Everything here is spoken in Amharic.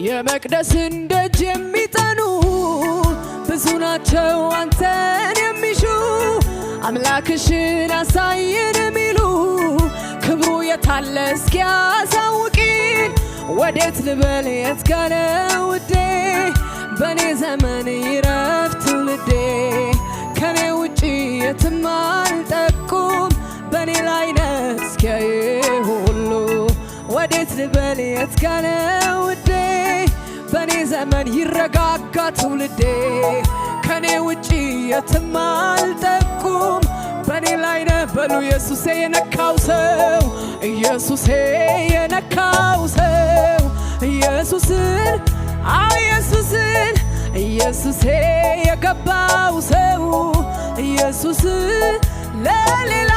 የመቅደስን ደጅ የሚጠኑ ብዙ ናቸው አንተን የሚሹ አምላክሽን አሳየን የሚሉ ክብሩ የታለ እስኪያሳውቂን ወዴት ልበል የት ጋ ነው ውዴ በኔ ዘመን ይረፍ ትውልዴ ከኔ ውጪ የትም አልጠቁም በኔ ላይ ነው እስኪያይ ሁሉ ወዴት ልበል የት ጋ ነው ውዴ በኔ ዘመን ይረጋጋ ትውልዴ ከኔ ውጪ የትም አልጠቁም በኔ ላይ ነው በሉ ኢየሱሴ የነካው ሰው ኢየሱሴ የነካው ሰው ኢየሱስን ኢየሱስን ኢየሱሴ የገባው ሰው ኢየሱስ ለሌላ